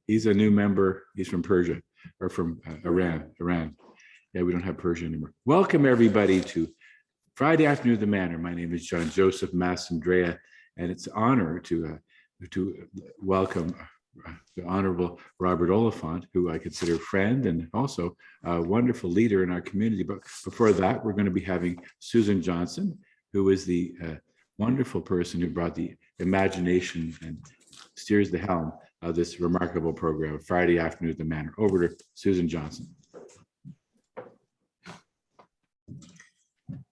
He's a new member. He's from Persia or from Iran. Yeah, we don't have Persia anymore. Welcome everybody to Friday Afternoon at the Manor. My name is Joseph Mastandrea, and it's an honor to welcome the Honorable Robert Oliphant, who I consider a friend and also a wonderful leader in our community. But before that, we're going to be having Susan Johnson, who is the wonderful person who brought the imagination and steers the helm of this remarkable program, Friday Afternoon at the Manor. Over to Susan Johnson.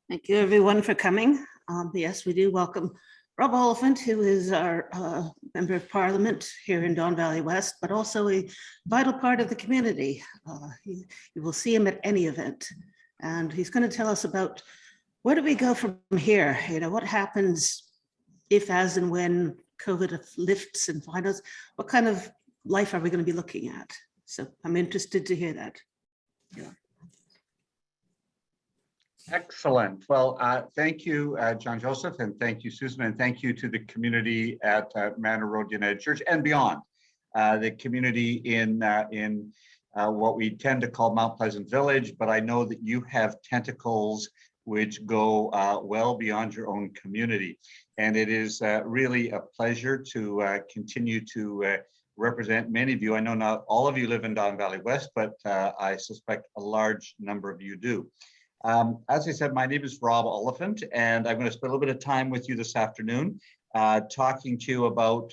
Thank you, everyone, for coming. Yes, we do welcome Rob Oliphant, who is our Member of Parliament here in Don Valley West, but also a vital part of the community. You will see him at any event, and he's going to tell us about where do we go from here? You know, what happens if, as, and when COVID lifts and finals? What kind of life are we going to be looking at? So I'm interested to hear that. Yeah. Excellent. Well, thank you, John Joseph, and thank you, Susan, and thank you to the community at Manor Road United Church and beyond. The community in what we tend to call Mount Pleasant Village, but I know that you have tentacles which go well beyond your own community. And it is really a pleasure to continue to represent many of you. I know not all of you live in Don Valley West, but I suspect a large number of you do. As I said, my name is Rob Oliphant, and I'm going to spend a little bit of time with you this afternoon talking to you about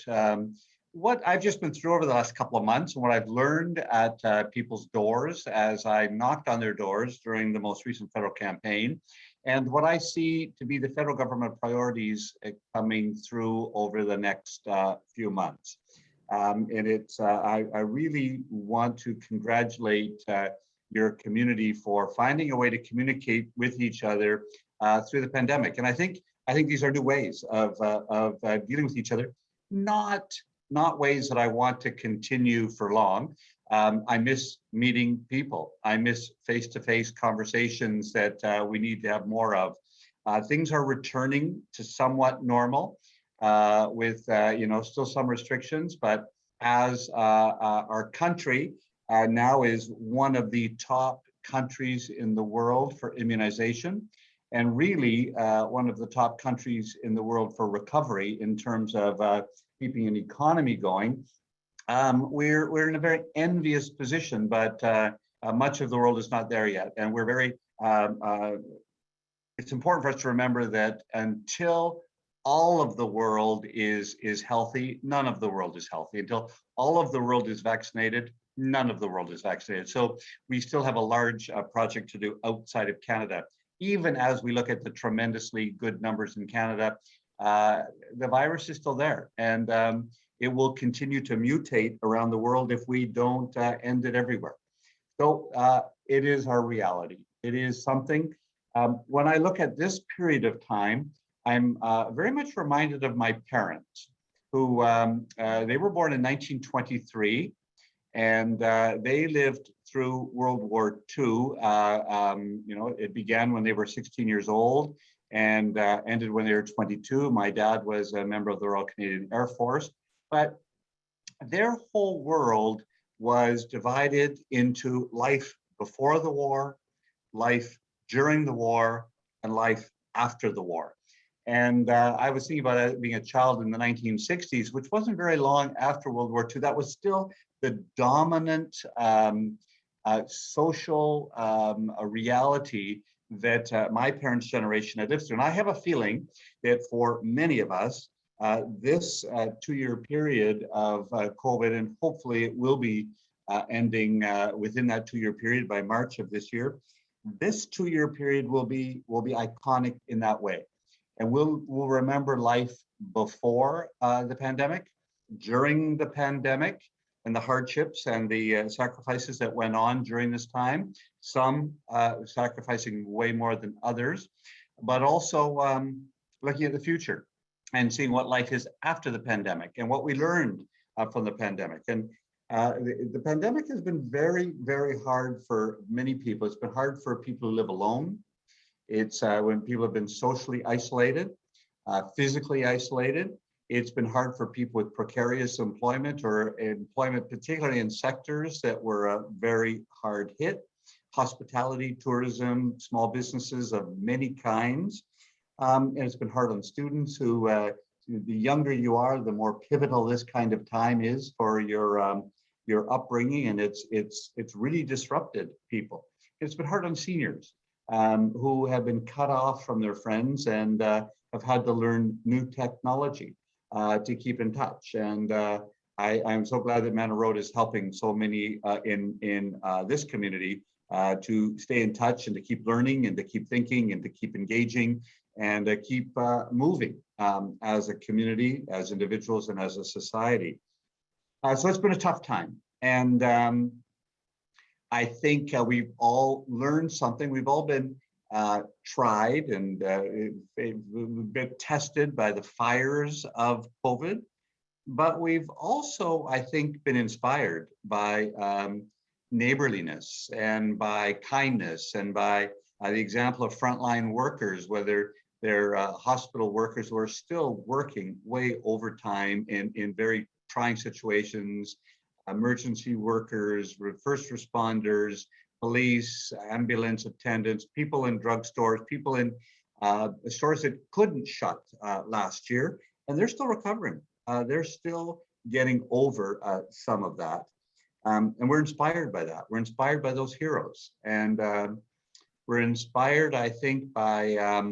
what I've just been through over the last couple of months and what I've learned at people's doors as I knocked on their doors during the most recent federal campaign, and what I see to be the federal government priorities coming through over the next few months. And it's I really want to congratulate your community for finding a way to communicate with each other through the pandemic. And I think these are new ways of dealing with each other, not ways that I want to continue for long. I miss meeting people. I miss face-to-face conversations that we need to have more of. Things are returning to somewhat normal with still some restrictions, but as our country now is one of the top countries in the world for immunization, and really one of the top countries in the world for recovery in terms of keeping an economy going. We're in a very envious position, but much of the world is not there yet, and we're very. It's important for us to remember that until all of the world is healthy, none of the world is healthy. Until all of the world is vaccinated, none of the world is vaccinated. So we still have a large project to do outside of Canada. Even as we look at the tremendously good numbers in Canada, the virus is still there, and it will continue to mutate around the world if we don't end it everywhere. So it is our reality. It is something. When I look at this period of time, I'm very much reminded of my parents, who they were born in 1923. And they lived through World War II. It began when they were 16 years old and ended when they were 22. My dad was a member of the Royal Canadian Air Force, but their whole world was divided into life before the war, life during the war, and life after the war. And I was thinking about it being a child in the 1960s, which wasn't very long after World War II. That was still the dominant social reality that my parents' generation had lived through. And I have a feeling that for many of us, this 2-year period of COVID, and hopefully it will be ending within that 2-year period by March of this year, this 2-year period will be iconic in that way. And we'll remember life before the pandemic, during the pandemic, and the hardships and the sacrifices that went on during this time, some sacrificing way more than others, but also looking at the future and seeing what life is after the pandemic and what we learned from the pandemic. And the pandemic has been very, very hard for many people. It's been hard for people who live alone. It's when people have been socially isolated, physically isolated. It's been hard for people with precarious employment or employment, particularly in sectors that were very hard hit. Hospitality, tourism, small businesses of many kinds. And it's been hard on students who, the younger you are, the more pivotal this kind of time is for your upbringing, and it's really disrupted people. It's been hard on seniors who have been cut off from their friends and have had to learn new technology to keep in touch. And I'm so glad that Manor Road is helping so many in this community to stay in touch and to keep learning and to keep thinking and to keep engaging and to keep moving as a community, as individuals, and as a society. So it's been a tough time. And I think we've all learned something. We've all been tried and been tested by the fires of COVID, but we've also, I think, been inspired by neighborliness and by kindness and by the example of frontline workers, whether they're hospital workers who are still working way overtime in very trying situations, emergency workers, first responders, police, ambulance attendants, people in drugstores, people in stores that couldn't shut last year, and they're still recovering. They're still getting over some of that. And we're inspired by that. We're inspired by those heroes. And we're inspired, I think, by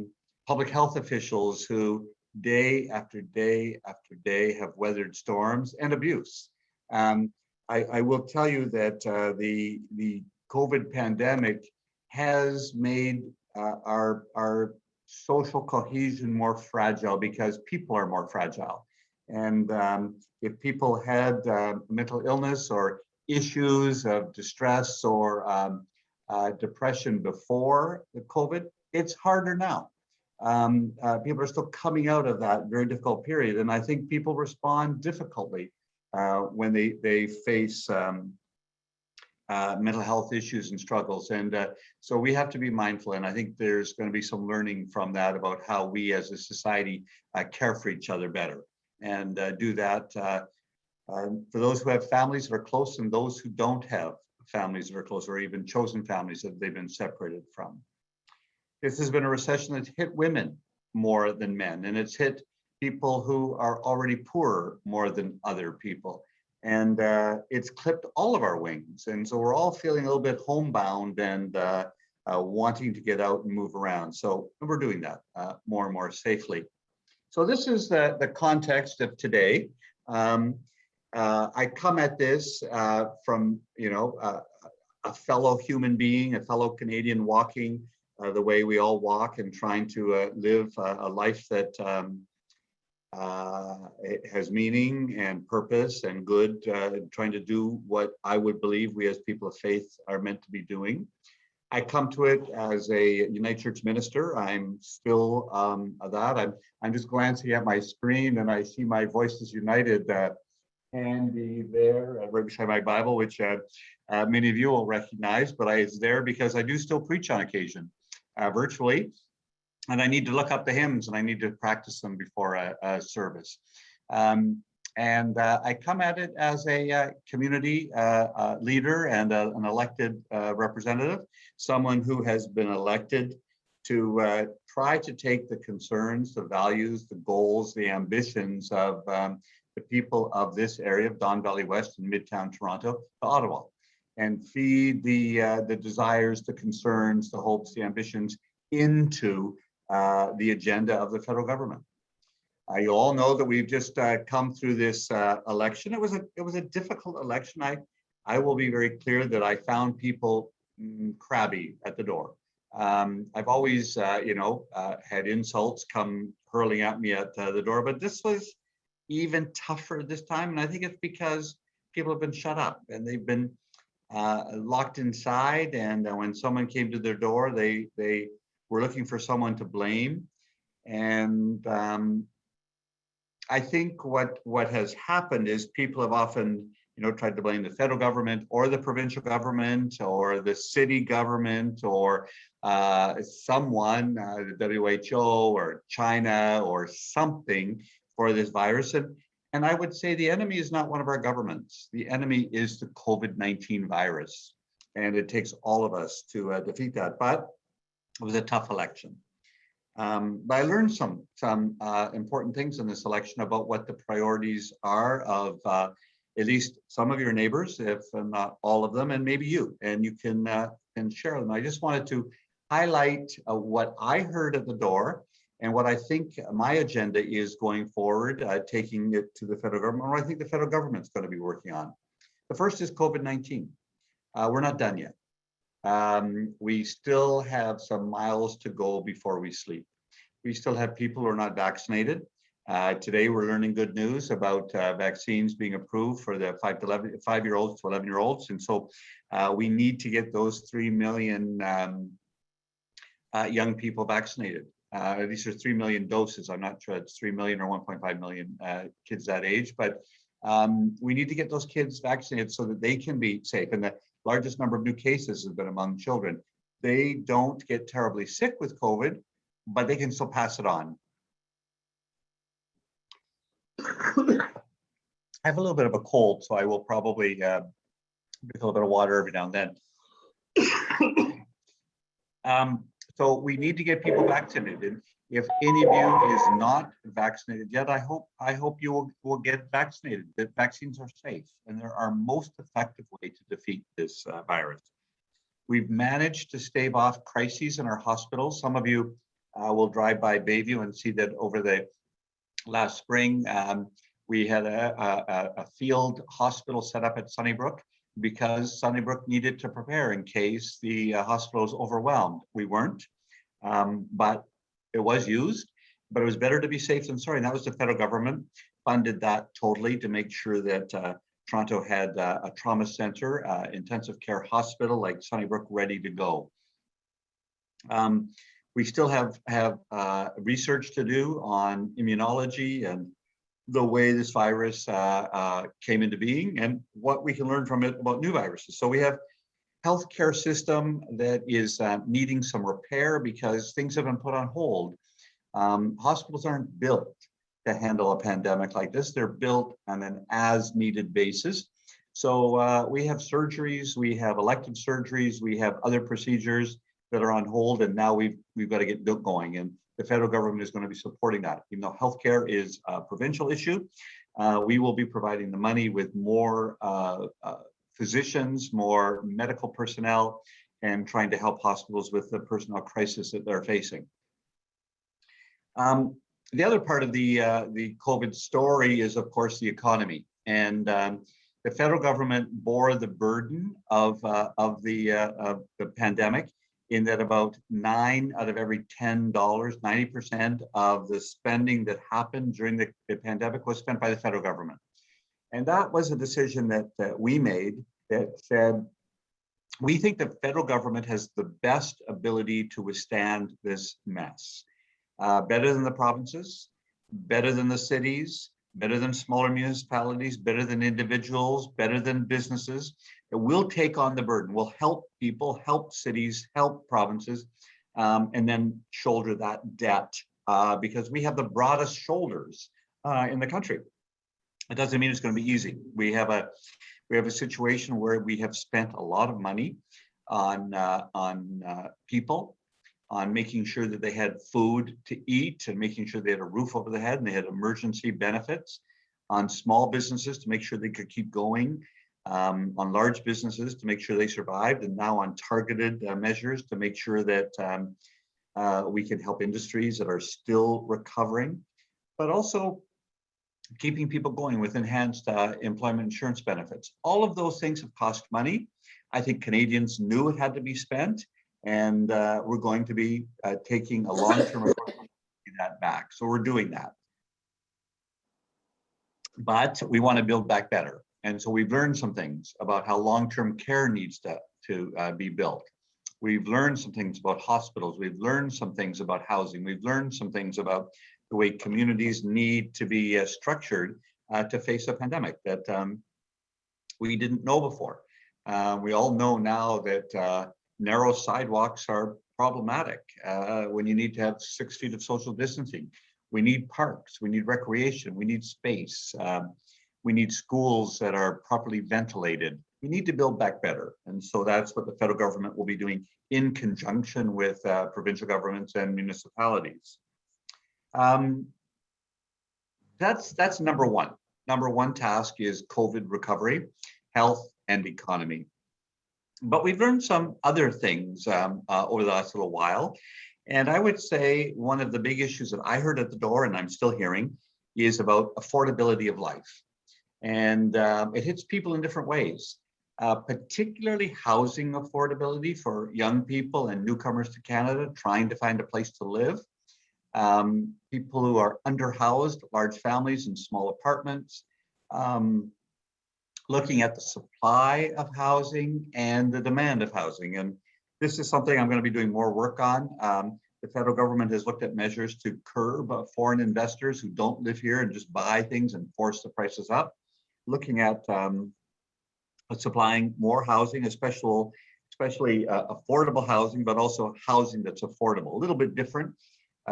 public health officials who day after day after day have weathered storms and abuse. I will tell you that the COVID pandemic has made our social cohesion more fragile because people are more fragile. And if people had mental illness or issues of distress or depression before the COVID, it's harder now. People are still coming out of that very difficult period. And I think people respond difficultly when they face mental health issues and struggles. And so we have to be mindful. And I think there's going to be some learning from that about how we as a society care for each other better and do that for those who have families that are close and those who don't have families that are close or even chosen families that they've been separated from. This has been a recession that's hit women more than men, and it's hit people who are already poorer more than other people. And it's clipped all of our wings. And so we're all feeling a little bit homebound and wanting to get out and move around. So we're doing that more and more safely. So this is the context of today. I come at this from, a fellow human being, a fellow Canadian walking the way we all walk and trying to live a life that it has meaning and purpose and good, trying to do what I would believe we as people of faith are meant to be doing. I come to it as a United Church minister. I'm still that. I'm just glancing at my screen and I see my Voices United handy there right beside my Bible, which many of you will recognize, but it's there because I do still preach on occasion virtually. And I need to look up the hymns and I need to practice them before a service. And I come at it as a community leader and an elected representative, someone who has been elected to try to take the concerns, the values, the goals, the ambitions of the people of this area of Don Valley West and Midtown Toronto to Ottawa and feed the desires, the concerns, the hopes, the ambitions into the agenda of the federal government. You all know that we've just come through this election. It was a difficult election. I will be very clear that I found people crabby at the door. I've always, had insults come hurling at me at the door, but this was even tougher this time. And I think it's because people have been shut up and they've been locked inside. And when someone came to their door, they were looking for someone to blame. And I think what has happened is people have often, tried to blame the federal government or the provincial government or the city government or someone, the WHO or China or something for this virus. And I would say the enemy is not one of our governments. The enemy is the COVID-19 virus. And it takes all of us to defeat that. But it was a tough election. But I learned some important things in this election about what the priorities are of at least some of your neighbors, if not all of them, and maybe you, and you can share them. I just wanted to highlight what I heard at the door and what I think my agenda is going forward, taking it to the federal government, or I think the federal government's going to be working on. The first is COVID-19. We're not done yet. We still have some miles to go before we sleep. We still have people who are not vaccinated. Today, we're learning good news about vaccines being approved for the 5-year-olds to 11-year-olds. And so we need to get those 3 million young people vaccinated. These are 3 million doses. I'm not sure it's 3 million or 1.5 million kids that age, but we need to get those kids vaccinated so that they can be safe. And the largest number of new cases has been among children. They don't get terribly sick with COVID, but they can still pass it on. I have a little bit of a cold, so I will probably drink a little bit of water every now and then. So we need to get people vaccinated. If any of you is not vaccinated yet, I hope you will get vaccinated. That vaccines are safe and they're our most effective way to defeat this virus. We've managed to stave off crises in our hospitals. Some of you will drive by Bayview and see that over the last spring, we had a field hospital set up at Sunnybrook because Sunnybrook needed to prepare in case the hospital was overwhelmed. We weren't, but it was used, but it was better to be safe than sorry. And that was the federal government funded that totally to make sure that Toronto had a trauma center, intensive care hospital like Sunnybrook ready to go. We still have research to do on immunology and the way this virus came into being and what we can learn from it about new viruses. So we have healthcare system that is needing some repair because things have been put on hold. Hospitals aren't built to handle a pandemic like this. They're built on an as-needed basis. So we have surgeries, we have elective surgeries, we have other procedures that are on hold, and now we've got to get going. And the federal government is going to be supporting that. Even though healthcare is a provincial issue, we will be providing the money with more physicians, more medical personnel, and trying to help hospitals with the personnel crisis that they're facing. The other part of the COVID story is, of course, the economy. And the federal government bore the burden of the pandemic, in that about 9 out of every $10, 90% of the spending that happened during the pandemic was spent by the federal government. And that was a decision that we made that said, we think the federal government has the best ability to withstand this mess. Better than the provinces, better than the cities, better than smaller municipalities, better than individuals, better than businesses. It will take on the burden, will help people, help cities, help provinces, and then shoulder that debt because we have the broadest shoulders in the country. It doesn't mean it's going to be easy. We have a situation where we have spent a lot of money on people, on making sure that they had food to eat and making sure they had a roof over their head and they had emergency benefits, on small businesses to make sure they could keep going, on large businesses to make sure they survived, and now on targeted measures to make sure that we can help industries that are still recovering, but also keeping people going with enhanced employment insurance benefits. All of those things have cost money. I think Canadians knew it had to be spent, and we're going to be taking a long-term approach to get that back. So we're doing that. But we want to build back better. And so we've learned some things about how long-term care needs to be built. We've learned some things about hospitals. We've learned some things about housing. We've learned some things about the way communities need to be structured to face a pandemic that we didn't know before. We all know now that narrow sidewalks are problematic when you need to have 6 feet of social distancing. We need parks, we need recreation, we need space. We need schools that are properly ventilated. We need to build back better. And so that's what the federal government will be doing in conjunction with provincial governments and municipalities. That's number one. Number one task is COVID recovery, health, and economy. But we've learned some other things over the last little while. And I would say one of the big issues that I heard at the door, and I'm still hearing, is about affordability of life. And it hits people in different ways, particularly housing affordability for young people and newcomers to Canada trying to find a place to live. People who are underhoused, large families in small apartments, looking at the supply of housing and the demand of housing. And this is something I'm going to be doing more work on. The federal government has looked at measures to curb foreign investors who don't live here and just buy things and force the prices up. Looking at supplying more housing, especially affordable housing, but also housing that's affordable. A little bit different.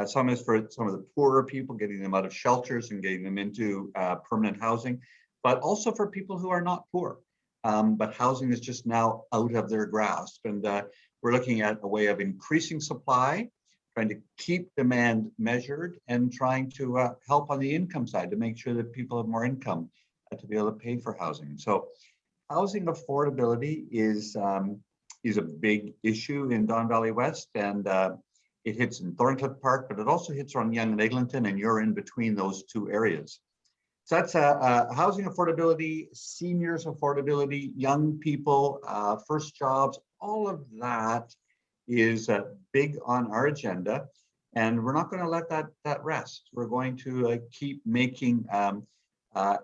Some is for some of the poorer people, getting them out of shelters and getting them into permanent housing, but also for people who are not poor. But housing is just now out of their grasp. And we're looking at a way of increasing supply, trying to keep demand measured, and trying to help on the income side to make sure that people have more income to be able to pay for housing. So housing affordability is a big issue in Don Valley West, and it hits in Thorncliffe Park, but it also hits on Yonge and Eglinton, and you're in between those two areas. So that's housing affordability, seniors affordability, young people, first jobs, all of that is big on our agenda, and we're not going to let that rest. We're going to keep making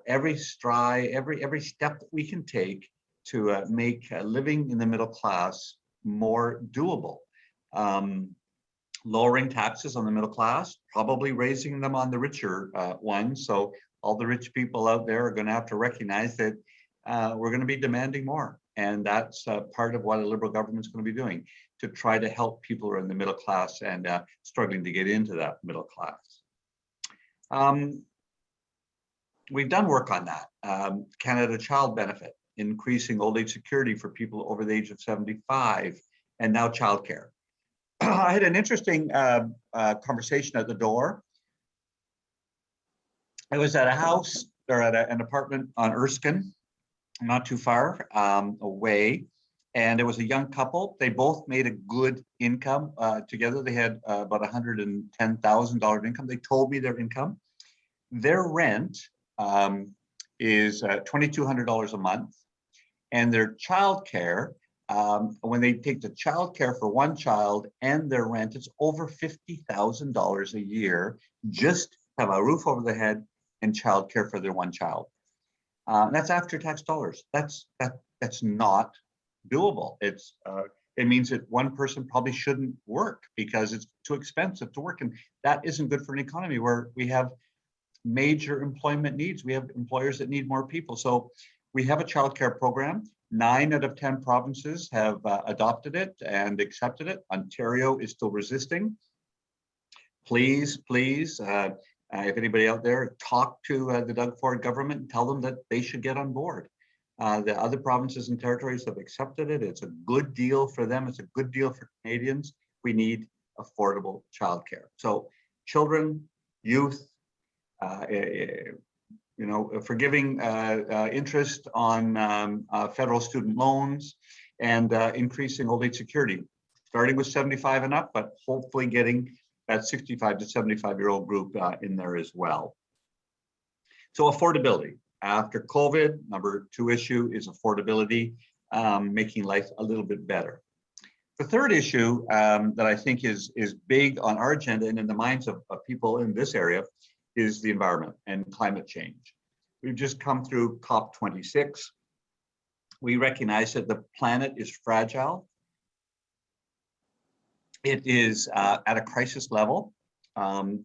every stride, every step that we can take to make living in the middle class more doable. Lowering taxes on the middle class, probably raising them on the richer ones. So all the rich people out there are going to have to recognize that we're going to be demanding more. And that's part of what a Liberal government is going to be doing, to try to help people who are in the middle class and struggling to get into that middle class. We've done work on that. Canada Child Benefit, increasing old age security for people over the age of 75, and now childcare. I had an interesting conversation at the door. I was at a house or at an apartment on Erskine, not too far away, and it was a young couple. They both made a good income together. They had about $110,000 income. They told me their income. Their rent is $2,200 a month, and their childcare, when they take the childcare for one child and their rent, it's over $50,000 a year just to have a roof over their head and childcare for their one child. And that's after-tax dollars. That's not doable. It means that one person probably shouldn't work because it's too expensive to work, and that isn't good for an economy where we have major employment needs. We have employers that need more people. So we have a childcare program. 9 out of 10 provinces have adopted it and accepted it. Ontario is still resisting. Please, if anybody out there, talk to the Doug Ford government and tell them that they should get on board. The other provinces and territories have accepted it. It's a good deal for them. It's a good deal for Canadians. We need affordable childcare. So children, youth, forgiving interest on federal student loans, and increasing old age security, starting with 75 and up, but hopefully getting that 65 to 75-year-old group in there as well. So affordability. After COVID, number 2 issue is affordability, making life a little bit better. The third issue that I think is big on our agenda and in the minds of people in this area is the environment and climate change. We've just come through COP26. We recognize that the planet is fragile. It is at a crisis level.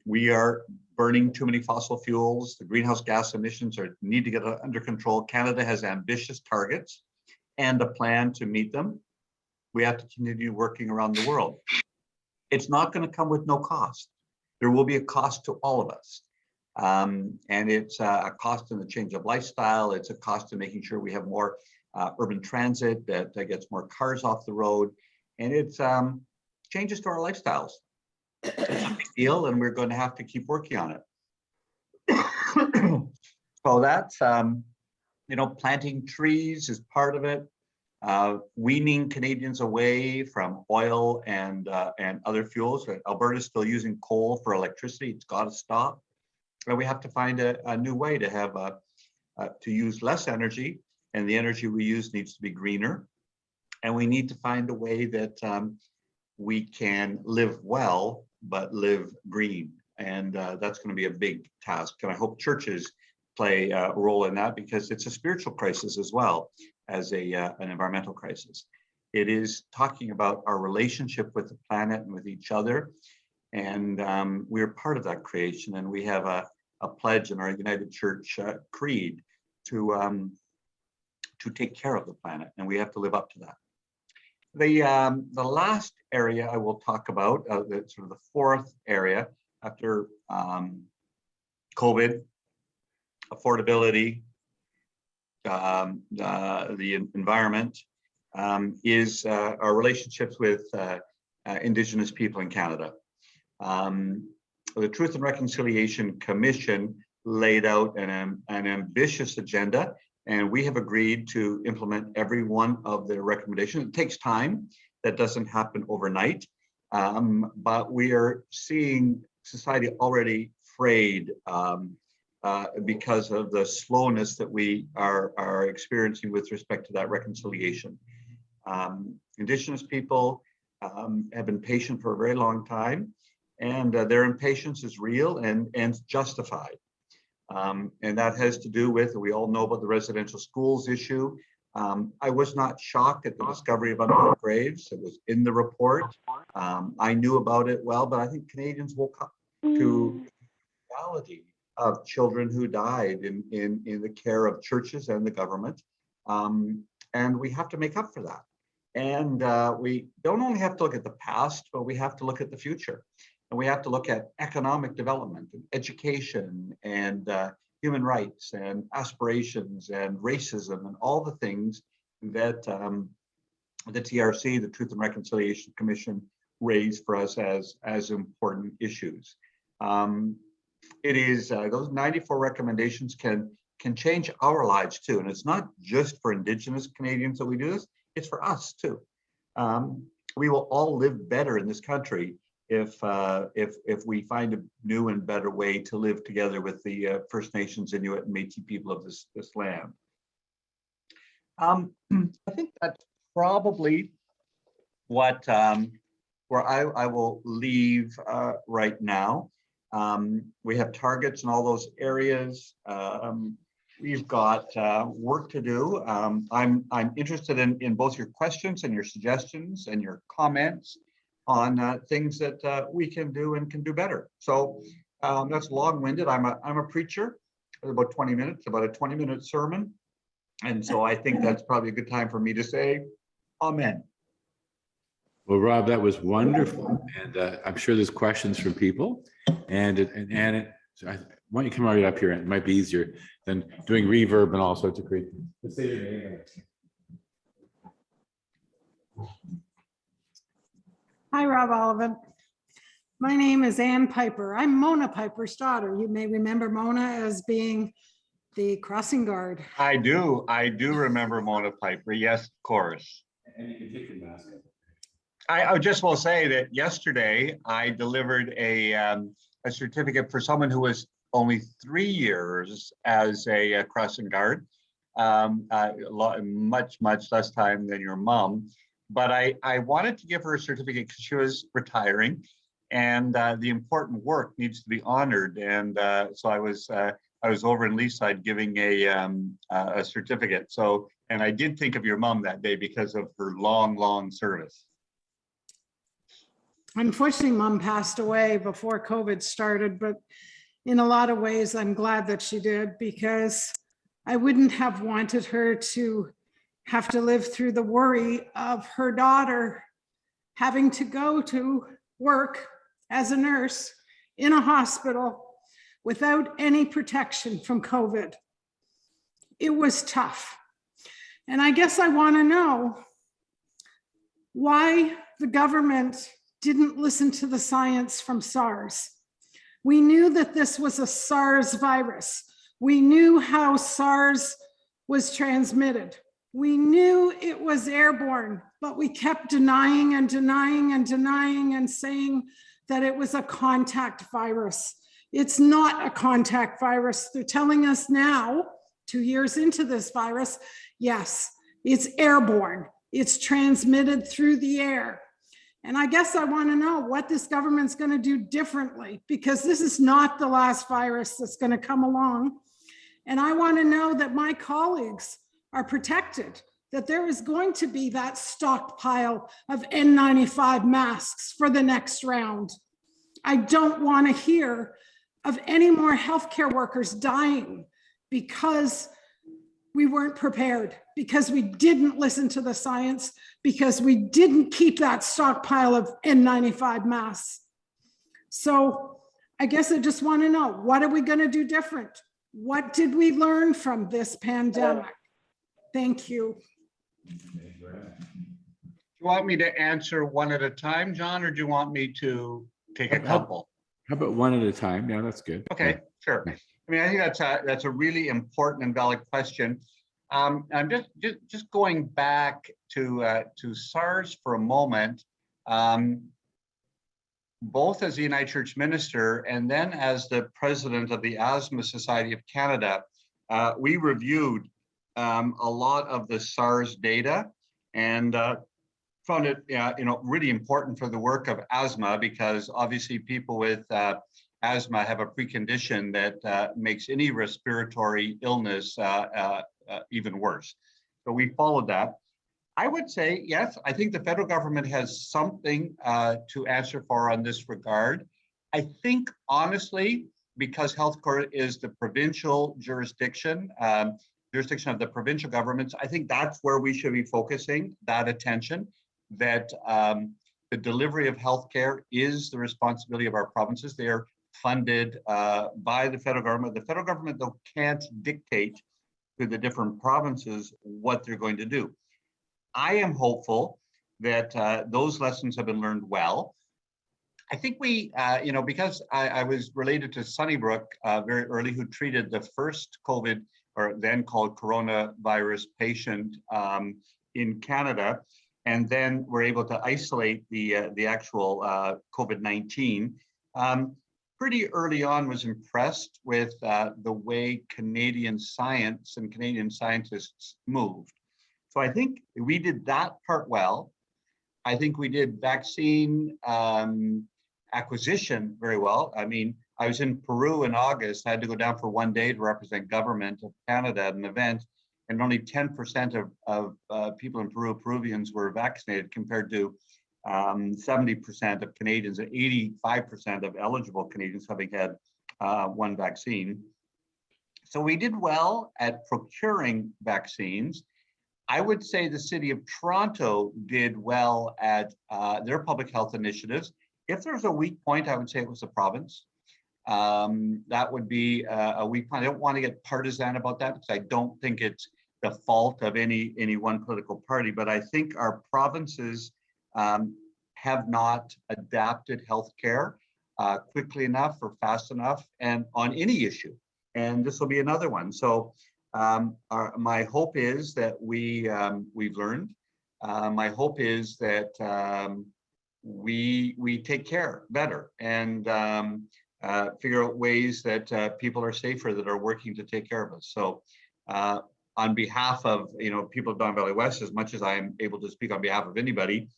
We are burning too many fossil fuels. The greenhouse gas emissions need to get under control. Canada has ambitious targets and a plan to meet them. We have to continue working around the world. It's not going to come with no cost. there will be a cost to all of us. And it's a cost in the change of lifestyle. It's a cost in making sure we have more urban transit that gets more cars off the road. And it's changes to our lifestyles. It's a big deal, and we're going to have to keep working on it. So that's, planting trees is part of it. Weaning Canadians away from oil and other fuels. Alberta's still using coal for electricity. It's got to stop. And we have to find a new way to have to use less energy, and the energy we use needs to be greener. And we need to find a way that we can live well, but live green. And that's going to be a big task. And I hope churches play a role in that, because it's a spiritual crisis as well as an environmental crisis. It is talking about our relationship with the planet and with each other. And we're part of that creation. And we have a pledge in our United Church creed to take care of the planet. And we have to live up to that. The last area I will talk about, the sort of the fourth area after COVID, affordability, the environment, is our relationships with Indigenous people in Canada. The Truth and Reconciliation Commission laid out an ambitious agenda, and we have agreed to implement every one of their recommendations. It takes time. That doesn't happen overnight, but we are seeing society already frayed because of the slowness that we are experiencing with respect to that reconciliation. Indigenous people have been patient for a very long time, and their impatience is real and justified. And that has to do with, we all know about the residential schools issue. I was not shocked at the discovery of unmarked graves. It was in the report. I knew about it well, but I think Canadians woke up to the reality of children who died in the care of churches and the government. And we have to make up for that. And we don't only have to look at the past, but we have to look at the future. And we have to look at economic development, and education, and human rights, and aspirations, and racism, and all the things that the TRC, the Truth and Reconciliation Commission, raised for us as important issues. It is those 94 recommendations can change our lives too, and it's not just for Indigenous Canadians that we do this; it's for us too. We will all live better in this country if we find a new and better way to live together with the First Nations, Inuit, and Métis people of this land. I think that's probably what where I will leave right now. We have targets in all those areas. We've got work to do. I'm interested in both your questions and your suggestions and your comments on things that we can do and can do better. So that's long-winded. I'm a preacher, about 20 minutes, about a 20-minute sermon. And so I think that's probably a good time for me to say amen. Well, Rob, that was wonderful. And I'm sure there's questions from people. And why don't you come right up here? It might be easier than doing reverb and all sorts of crazy. Let's say your name. Hi, Rob Oliphant. My name is Ann Piper. I'm Mona Piper's daughter. You may remember Mona as being the crossing guard. I do remember Mona Piper. Yes, of course. And you can take your mask off. I just will say that yesterday I delivered a certificate for someone who was only 3 years as a crossing guard, much less time than your mom. But I wanted to give her a certificate because she was retiring, and the important work needs to be honored. And so I was over in Leaside giving a certificate. So, and I did think of your mom that day because of her long service. Unfortunately, Mom passed away before COVID started, but in a lot of ways, I'm glad that she did, because I wouldn't have wanted her to have to live through the worry of her daughter having to go to work as a nurse in a hospital without any protection from COVID. It was tough. And I guess I want to know why the government didn't listen to the science from SARS. We knew that this was a SARS virus. We knew how SARS was transmitted. We knew it was airborne, but we kept denying and denying and denying and saying that it was a contact virus. It's not a contact virus. They're telling us now, 2 years into this virus, yes, it's airborne. It's transmitted through the air. And I guess I want to know what this government's going to do differently, because this is not the last virus that's going to come along. And I want to know that my colleagues are protected, that there is going to be that stockpile of N95 masks for the next round. I don't want to hear of any more healthcare workers dying because we weren't prepared, because we didn't listen to the science, because we didn't keep that stockpile of N95 masks. So I guess I just want to know, what are we going to do different? What did we learn from this pandemic? Thank you. Do you want me to answer one at a time, John, or do you want me to take a couple? How about one at a time? Yeah, that's good. Okay, sure. I mean, I think that's a really important and valid question. I'm just going back to SARS for a moment. Both as the United Church minister and then as the president of the Asthma Society of Canada, we reviewed a lot of the SARS data and found it really important for the work of asthma, because obviously people with asthma have a precondition that makes any respiratory illness even worse. So we followed that. I would say, yes, I think the federal government has something to answer for on this regard. I think, honestly, because healthcare is the provincial jurisdiction of the provincial governments, I think that's where we should be focusing that attention, that the delivery of healthcare is the responsibility of our provinces. They are funded by the federal government. The federal government, though, can't dictate to the different provinces what they're going to do. I am hopeful that those lessons have been learned well. I think we, because I was related to Sunnybrook very early, who treated the first COVID, or then called coronavirus patient in Canada, and then were able to isolate the actual COVID-19. Pretty early on was impressed with the way Canadian science and Canadian scientists moved. So I think we did that part well. I think we did vaccine acquisition very well. I mean, I was in Peru in August. I had to go down for 1 day to represent government of Canada at an event, and only 10% of people in Peru, Peruvians, were vaccinated, compared to 70% of Canadians and 85% of eligible Canadians having had one vaccine. So we did well at procuring vaccines. I would say the city of Toronto did well at their public health initiatives. If there's a weak point, I would say it was the province. That would be a weak point. I don't want to get partisan about that, because I don't think it's the fault of any one political party, but I think our provinces have not adapted healthcare quickly enough or fast enough, and on any issue. And this will be another one. So my hope is that we've learned. My hope is that we take care better and figure out ways that people are safer, that are working to take care of us. So on behalf of people of Don Valley West, as much as I am able to speak on behalf of anybody,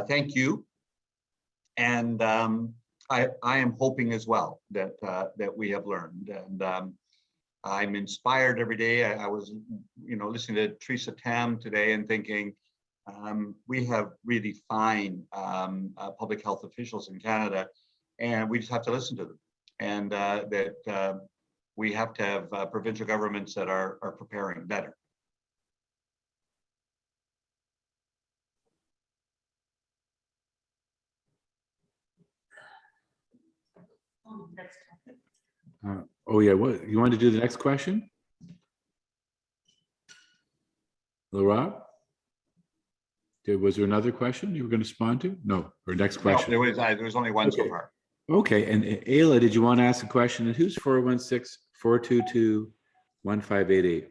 thank you. And I am hoping as well that we have learned. And I'm inspired every day. I was, listening to Teresa Tam today and thinking, we have really fine public health officials in Canada, and we just have to listen to them. And that we have to have provincial governments that are preparing better. Oh, yeah, what, you want to do the next question? Hello, Rob? Was there another question you were going to respond to? No, or next No, question? there was only one so Okay. far. Okay, and Ayla, did you want to ask a question? And who's 416-422-1588?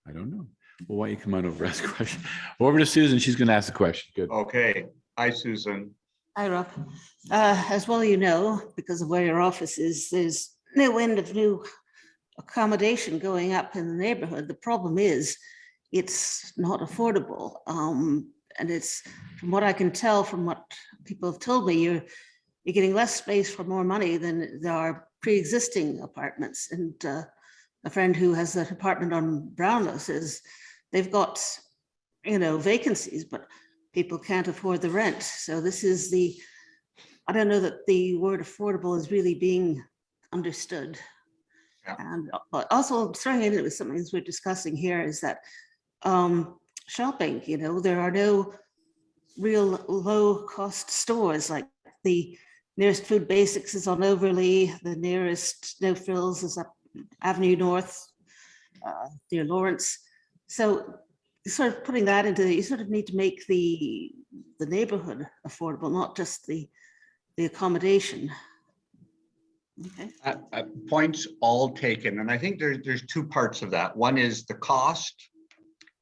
I don't know. Well, why don't you come on over, ask a question? Over to Susan, she's going to ask a question. Good. Okay. Hi, Susan. Hi, Rob. As well, you know, because of where your office is, there's no end of new accommodation going up in the neighborhood. The problem is it's not affordable. And it's, from what I can tell, from what people have told me, you're getting less space for more money than there are pre-existing apartments. And a friend who has that apartment on Brownlow says they've got, you know, vacancies, but people can't afford the rent. So this is the, I don't know that the word affordable is really being understood. Yeah. And also throwing in with something that we're discussing here is that shopping, you know, there are no real low cost stores. Like the nearest Food Basics is on Overley, the nearest No Frills is up Avenue North, near Lawrence. So sort of putting that into, you sort of need to make the neighborhood affordable, not just the accommodation. Okay. Points all taken. And I think there's two parts of that. One is the cost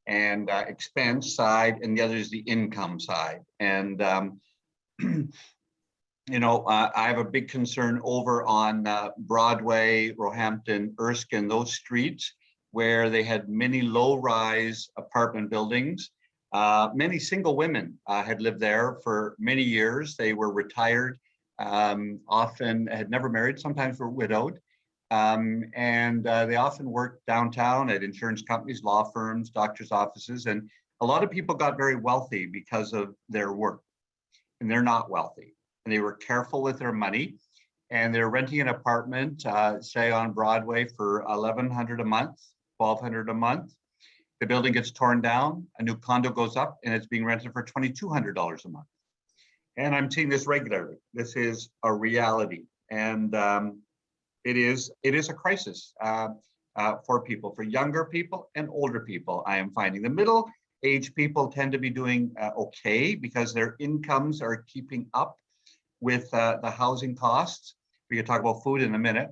and expense side, and the other is the income side. And, you know, I have a big concern over on Broadway, Roehampton, Erskine, those streets where they had many low-rise apartment buildings. Many single women had lived there for many years. They were retired, often had never married, sometimes were widowed. And they often worked downtown at insurance companies, law firms, doctors' offices. And a lot of people got very wealthy because of their work. And they're not wealthy. And they were careful with their money. And they're renting an apartment, say on Broadway, for $1,100 a month, $1,200 a month. The building gets torn down, a new condo goes up, and it's being rented for $2,200 a month. And I'm seeing this regularly. This is a reality. And it is a crisis for people, for younger people and older people. I am finding the middle-aged people tend to be doing okay because their incomes are keeping up with the housing costs. We could talk about food in a minute.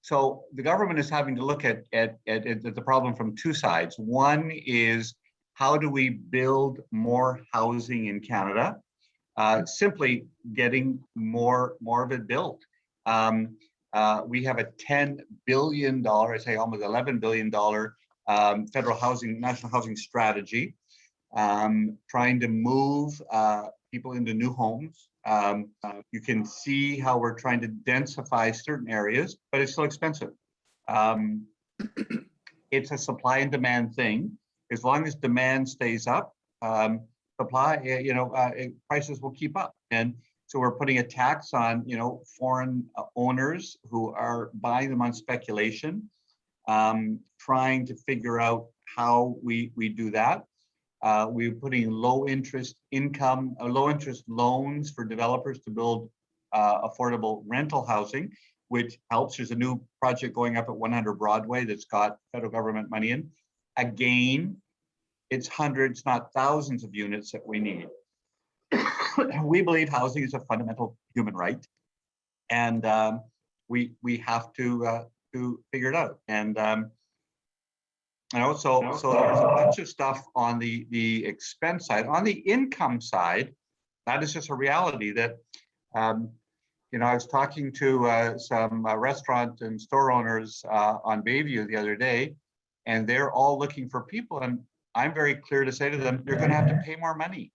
So the government is having to look at the problem from two sides. One is, how do we build more housing in Canada? Simply getting more of it built. We have a $10 billion, I say almost $11 billion federal housing, national housing strategy, trying to move people into new homes. You can see how we're trying to densify certain areas, but it's still expensive. It's a supply and demand thing. As long as demand stays up, supply, prices will keep up. And so we're putting a tax on, foreign owners who are buying them on speculation, trying to figure out how we do that. We're putting low interest loans for developers to build affordable rental housing, which helps. There's a new project going up at 100 Broadway that's got federal government money in. Again, it's hundreds, not thousands of units that we need. We believe housing is a fundamental human right, and we have to figure it out. And so there's a bunch of stuff on the expense side. On the income side, that is just a reality that, I was talking to some restaurant and store owners on Bayview the other day, and they're all looking for people. And I'm very clear to say to them, you're going to have to pay more money.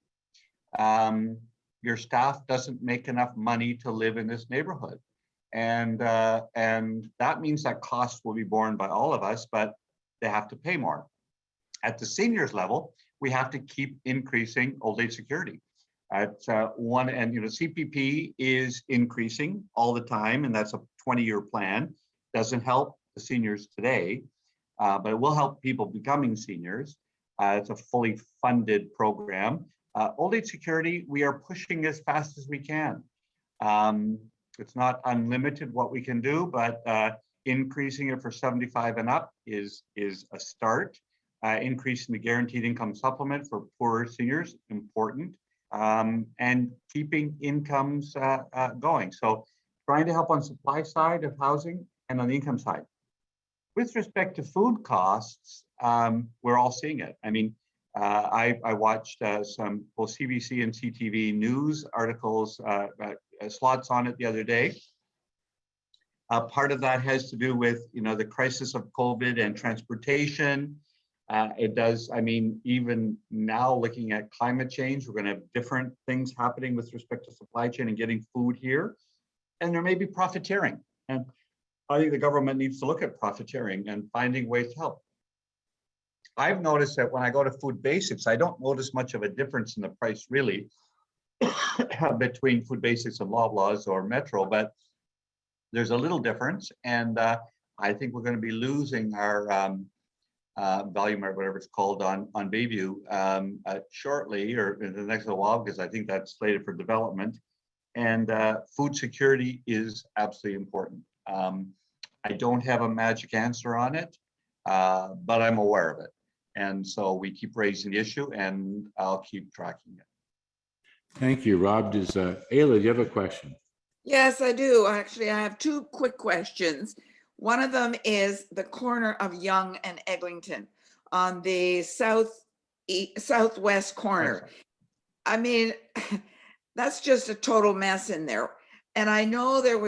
Your staff doesn't make enough money to live in this neighborhood. And that means that costs will be borne by all of us, but they have to pay more. At the seniors level, we have to keep increasing old age security. At CPP is increasing all the time, and that's a 20-year plan. Doesn't help the seniors today, but it will help people becoming seniors. It's a fully funded program. Old age security, we are pushing as fast as we can. It's not unlimited what we can do, but increasing it for 75 and up is a start. Increasing the guaranteed income supplement for poorer seniors, important. And keeping incomes going. So trying to help on supply side of housing and on the income side. With respect to food costs, we're all seeing it. I mean, I watched some both CBC and CTV news articles, slots on it the other day. Part of that has to do with, the crisis of COVID and transportation. It does, I mean, even now looking at climate change, we're going to have different things happening with respect to supply chain and getting food here. And there may be profiteering. And I think the government needs to look at profiteering and finding ways to help. I've noticed that when I go to food basics, I don't notice much of a difference in the price really between food basics and Loblaws or Metro, but there's a little difference. And I think we're going to be losing our Value Mart, whatever it's called, on Bayview shortly or in the next little while, because I think that's slated for development. And food security is absolutely important. I don't have a magic answer on it, but I'm aware of it. And so we keep raising the issue and I'll keep tracking it. Thank you, Rob. Does Ayla, do you have a question? Yes, I do. Actually, I have two quick questions. One of them is the corner of Yonge and Eglinton on the southwest corner. I mean, that's just a total mess in there. And I know there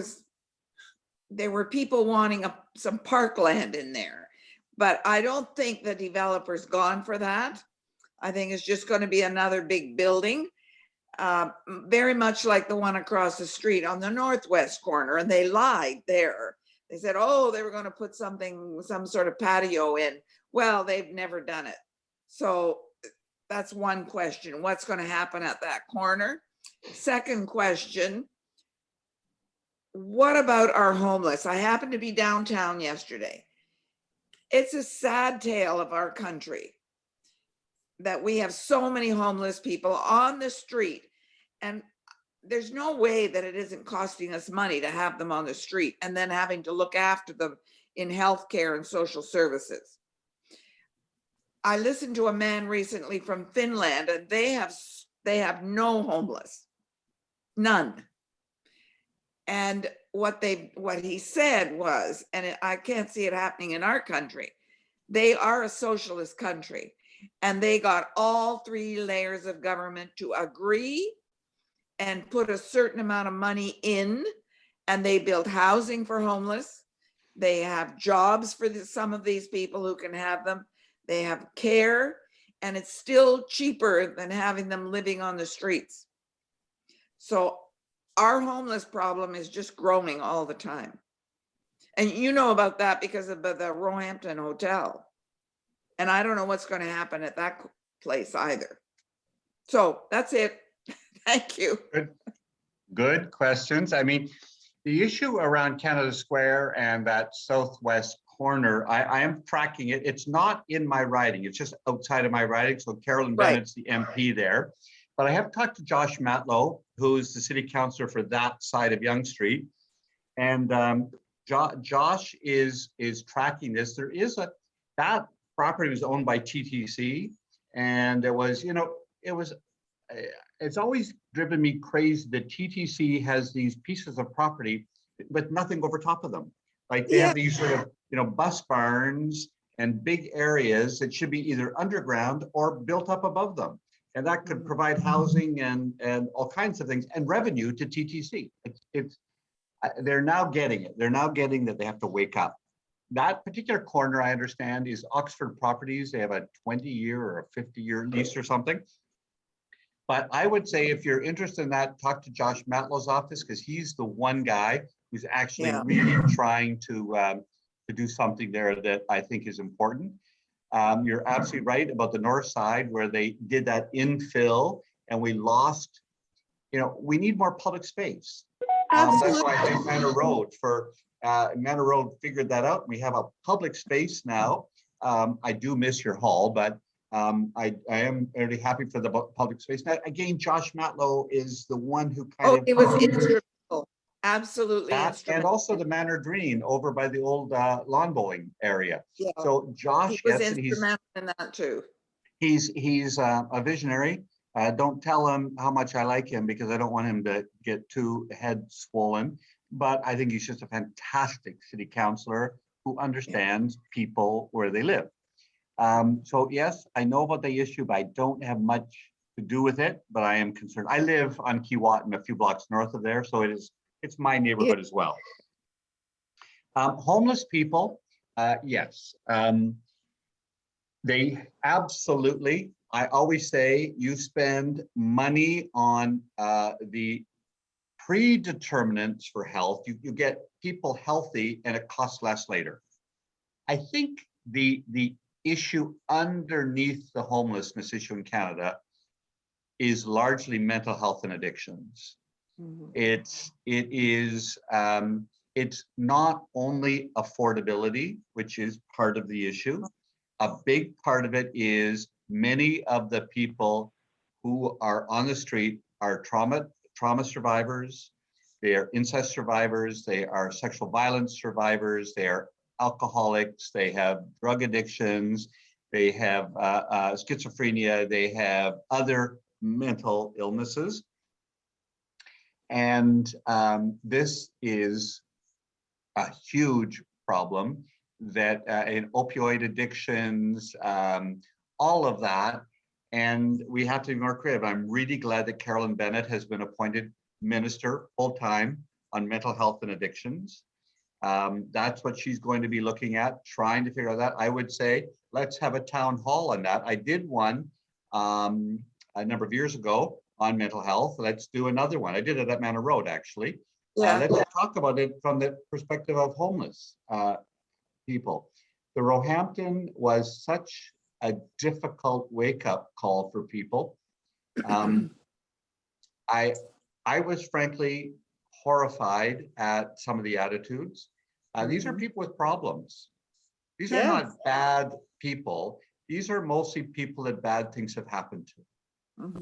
were people wanting some parkland in there, but I don't think the developer's gone for that. I think it's just going to be another big building, very much like the one across the street on the northwest corner. And they lied there. They said, oh, they were going to put some sort of patio in. Well, they've never done it. So that's one question. What's going to happen at that corner? Second question, what about our homeless? I happened to be downtown yesterday. It's a sad tale of our country that we have so many homeless people on the street, and there's no way that it isn't costing us money to have them on the street and then having to look after them in healthcare and social services. I listened to a man recently from Finland, and they have no homeless, none. And what he said was, and I can't see it happening in our country, they are a socialist country, and they got all three layers of government to agree and put a certain amount of money in, and they build housing for homeless. They have jobs for some of these people who can have them. They have care, and it's still cheaper than having them living on the streets. So our homeless problem is just growing all the time. And you know about that because of the Roehampton Hotel. And I don't know what's going to happen at that place either. So that's it. Thank you. Good questions. I mean, the issue around Canada Square and that southwest corner, I am tracking it. It's not in my riding. It's just outside of my riding. So Carolyn Bennett's the MP there. But I have talked to Josh Matlow, who's the city councillor for that side of Yonge Street. And Josh is tracking this. There is that property was owned by TTC. And it was, it's always driven me crazy that TTC has these pieces of property with nothing over top of them. Like they have these sort of, bus barns and big areas that should be either underground or built up above them. And that could provide housing and all kinds of things and revenue to TTC. They're now getting it. They're now getting that they have to wake up. That particular corner, I understand, is Oxford Properties. They have a 20-year or a 50-year lease or something. But I would say if you're interested in that, talk to Josh Matlow's office, because he's the one guy who's actually really trying to do something there that I think is important. You're absolutely right about the north side where they did that infill and we lost, we need more public space. That's why I think Manor Road figured that out. We have a public space now. I do miss your hall, but I am really happy for the public space. Now, again, Josh Matlow is the one who kind Oh, of it was instrumental, absolutely that, and instrumental. also the Manor Green over by the old lawn bowling area. Yeah, So he Josh was gets it. instrumental in that too. He's a visionary. Don't tell him how much I like him because I don't want him to get too head swollen. But I think he's just a fantastic city councillor who understands people where they live. So yes, I know about the issue, but I don't have much to do with it. But I am concerned. I live on Keewatin, a few blocks north of there, so it's my neighborhood as well. Homeless people, yes. They absolutely, I always say, you spend money on the predeterminants for health, you get people healthy and it costs less later. I think the issue underneath the homelessness issue in Canada is largely mental health and addictions. It's not only affordability, which is part of the issue. A big part of it is many of the people who are on the street are trauma survivors, they are incest survivors, they are sexual violence survivors, they are alcoholics, they have drug addictions, they have schizophrenia, they have other mental illnesses. And this is a huge problem that in opioid addictions, all of that. And we have to be more creative. I'm really glad that Carolyn Bennett has been appointed minister full-time on mental health and addictions. That's what she's going to be looking at, trying to figure out that. I would say, let's have a town hall on that. I did one a number of years ago on mental health. Let's do another one. I did it at Manor Road, actually. Yeah. Let's talk about it from the perspective of homeless people. The Roehampton was such a difficult wake-up call for people. I was frankly horrified at some of the attitudes. These are people with problems. These are not bad people. These are mostly people that bad things have happened to.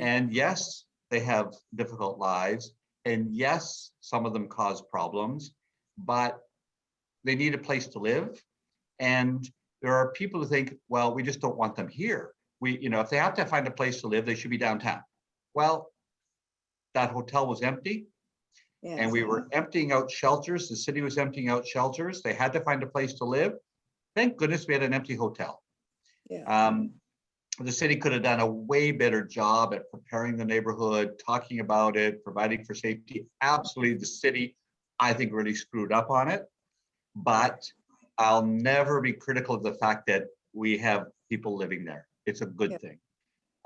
And yes, they have difficult lives. And yes, some of them cause problems, but they need a place to live. And there are people who think, well, we just don't want them here. If they have to find a place to live, they should be downtown. Well, that hotel was empty. And we were emptying out shelters. The city was emptying out shelters. They had to find a place to live. Thank goodness we had an empty hotel. The city could have done a way better job at preparing the neighborhood, talking about it, providing for safety. Absolutely, the city, I think, really screwed up on it. But I'll never be critical of the fact that we have people living there. It's a good thing.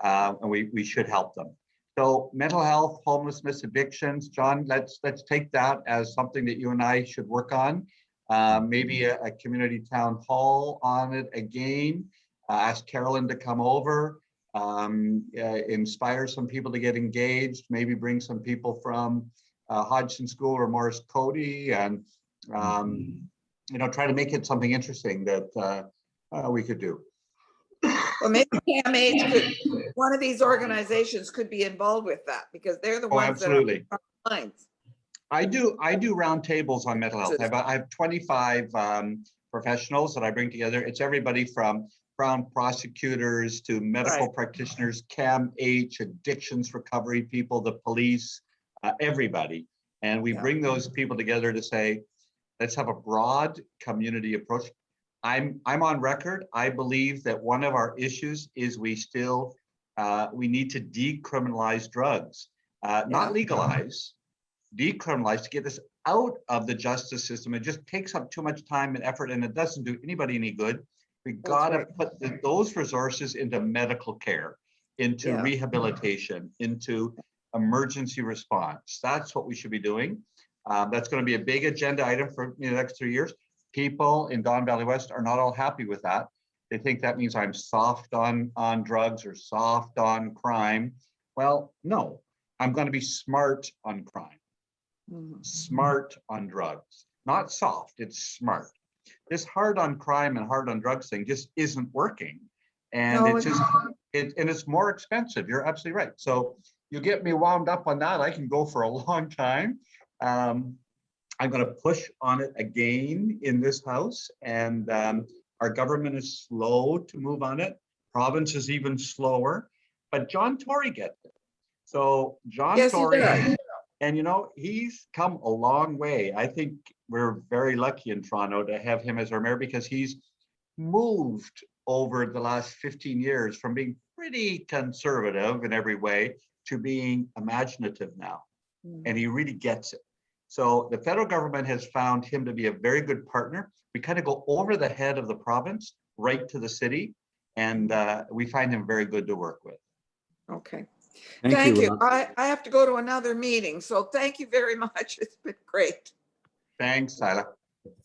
And we should help them. So mental health, homelessness, addictions, John, let's take that as something that you and I should work on. Maybe a community town hall on it again. Ask Carolyn to come over, inspire some people to get engaged, maybe bring some people from Hodgson School or Morris Cody, and try to make it something interesting that we could do. Well, maybe one of these organizations could be involved with that because they're the ones absolutely. that are on the front lines. I do roundtables on mental health. I have 25 professionals that I bring together. It's everybody from Crown prosecutors to medical practitioners, CAMH, addictions recovery people, the police, everybody. And we bring those people together to say, let's have a broad community approach. I'm on record. I believe that one of our issues is we need to decriminalize drugs, not legalize, decriminalize to get this out of the justice system. It just takes up too much time and effort and it doesn't do anybody any good. We gotta put those resources into medical care, into rehabilitation, into emergency response. That's what we should be doing. That's going to be a big agenda item for the next 3 years. People in Don Valley West are not all happy with that. They think that means I'm soft on drugs or soft on crime. Well, no, I'm going to be smart on crime, smart on drugs, not soft, it's smart. This hard on crime and hard on drugs thing just isn't working. And No, it's just, and it's more expensive. You're absolutely right. So you get me wound up on that. I can go for a long time. I'm going to push on it again in this house, and our government is slow to move on it. Province is even slower, but John Tory gets it. So John Yes, he Tory, does. and he's come a long way. I think we're very lucky in Toronto to have him as our mayor, because he's moved over the last 15 years from being pretty conservative in every way to being imaginative now. And he really gets it. So the federal government has found him to be a very good partner. We kind of go over the head of the province right to the city, and we find him very good to work with. Okay. Thank Thank you. Rob. I have to go to another meeting, so thank you very much. It's been great. Thanks, Sila.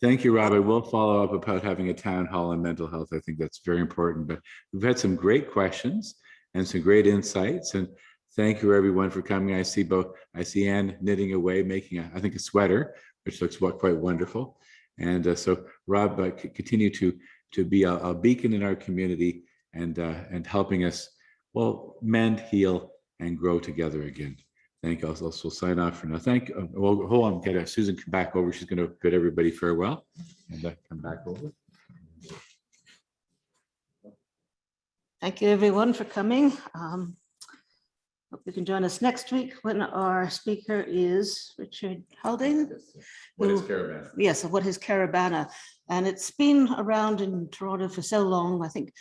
Thank you, Rob. I will follow up about having a town hall on mental health. I think that's very important, but we've had some great questions and some great insights, and thank you everyone for coming. I see Anne knitting away, making I think a sweater, which looks quite wonderful. And so Rob, continue to be a beacon in our community, and helping us, well, mend, heal, and grow together again. Thank you. We'll sign off for now. Thank you. Well, hold on, get Susan come back over. She's going to bid everybody farewell and come back over. Thank you, everyone, for coming. Hope you can join us next week when our speaker is Richard Haldane. What is who- Caravan? Yes, What is Caravana? And it's been around in Toronto for so long. I think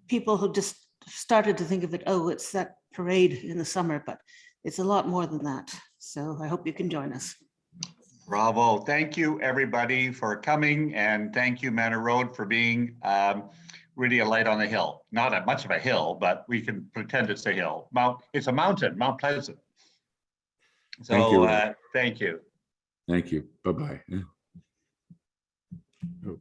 people who just started to think of it, oh, it's that parade in the summer, but it's a lot more than that. So I hope you can join us. Bravo. Thank you, everybody, for coming, and thank you, Manor Road, for being really a light on the hill. Not that much of a hill, but we can pretend it's a hill. It's a mountain, Mount Pleasant. So Thank you, Rob. thank you. Thank you. Bye-bye. Oh.